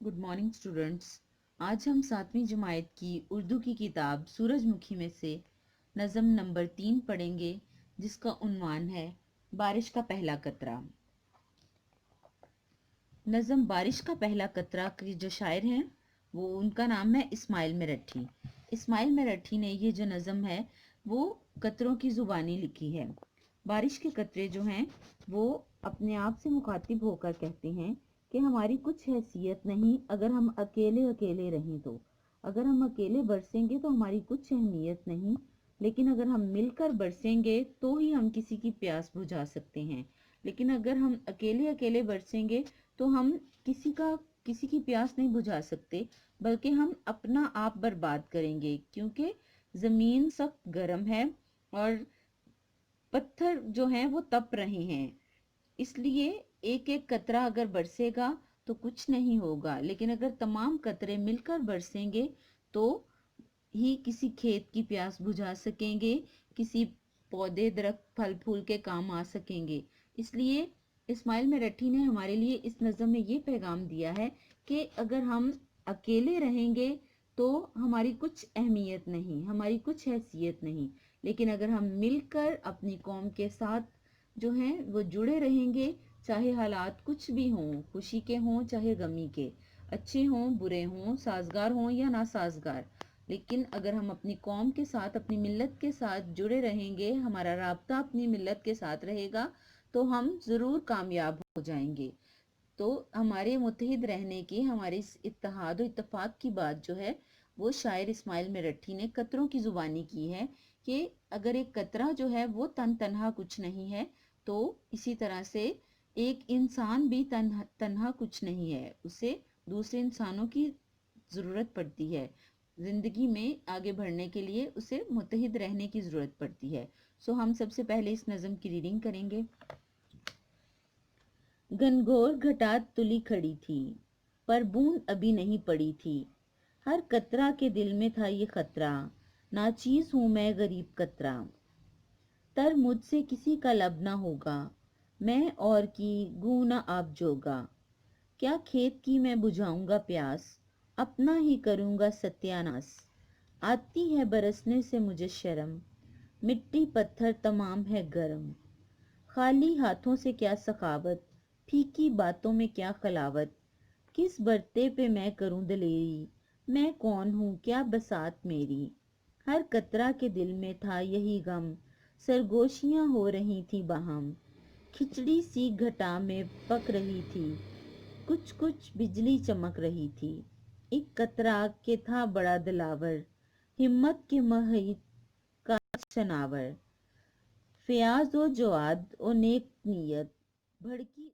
Good morning students. आज हम 7वीं जमात की उर्दू की किताब सूरजमुखी में से नज़म नंबर 3 पढ़ेंगे, जिसका उन्वान है बारिश का पहला कतरा। नज़म बारिश का पहला कतरा के जो शायर हैं वो उनका नाम है इस्माइल मेरठी। इस्माइल मेरठी ने ये जो नज़म है वो कतरों की ज़ुबानी लिखी है। बारिश के कतरे जो हैं वो अपने आप से मुखातिब होकर कहते हैं कि हमारी कुछ हैसियत नहीं अगर हम अकेले अकेले रहें तो। अगर हम अकेले बरसेंगे तो हमारी कुछ अहमियत नहीं, लेकिन अगर हम मिलकर बरसेंगे तो ही हम किसी की प्यास बुझा सकते हैं। लेकिन अगर हम अकेले अकेले बरसेंगे तो हम किसी की प्यास नहीं बुझा सकते, बल्कि हम अपना आप बर्बाद करेंगे, क्योंकि ज़मीन सख्त गर्म है और पत्थर जो हैं वो तप रहे हैं। इसलिए एक एक कतरा अगर बरसेगा तो कुछ नहीं होगा, लेकिन अगर तमाम कतरे मिलकर बरसेंगे तो ही किसी खेत की प्यास बुझा सकेंगे, किसी पौधे दरख्त फल फूल के काम आ सकेंगे। इसलिए इस्माइल मेरठी ने हमारे लिए इस नज़म में ये पैगाम दिया है कि अगर हम अकेले रहेंगे तो हमारी कुछ अहमियत नहीं, हमारी कुछ हैसियत नहीं, लेकिन अगर हम मिलकर अपनी कौम के साथ जो हैं वो जुड़े रहेंगे, चाहे हालात कुछ भी हों, खुशी के हों चाहे गमी के, अच्छे हों बुरे हों, साजगार हों या नासाजगार, लेकिन अगर हम अपनी कौम के साथ अपनी मिल्लत के साथ जुड़े रहेंगे, हमारा राब्ता अपनी मिल्लत के साथ रहेगा, तो हम ज़रूर कामयाब हो जाएंगे। तो हमारे मुत्तहिद रहने की, हमारे इस इत्तेहाद और इत्तेफाक की बात जो है वो शायर इस्माइल मेरठी ने कतरों की ज़ुबानी की है कि अगर एक कतरा जो है वो तन्हा कुछ नहीं है, तो इसी तरह से एक इंसान भी तन्हा कुछ नहीं है, उसे दूसरे इंसानों की ज़रूरत पड़ती है। ज़िंदगी में आगे बढ़ने के लिए उसे मुत्तहिद रहने की ज़रूरत पड़ती है। सो हम सबसे पहले इस नज़म की रीडिंग करेंगे। घनघोर घटा तुली खड़ी थी, पर बूंद अभी नहीं पड़ी थी। हर कतरा के दिल में था ये खतरा, नाचीज हूं मैं गरीब कतरा। तर मुझसे किसी का लब ना होगा, मैं और की गू ना आप जोगा। क्या खेत की मैं बुझाऊंगा प्यास, अपना ही करूंगा सत्यानाश। आती है बरसने से मुझे शर्म, मिट्टी पत्थर तमाम है गरम। खाली हाथों से क्या सखावत, फीकी बातों में क्या खलावत। किस बरते पे मैं करूं दलेरी, मैं कौन हूं क्या बसात मेरी। हर कतरा के दिल में था यही गम, सरगोशियां हो रही थी बहम। खिचड़ी सी घटा में पक रही थी, कुछ कुछ बिजली चमक रही थी। एक कतरा के था बड़ा दिलावर, हिम्मत के महित का शनावर। फ़याज़ व जवाद व नेक नीयत, भड़की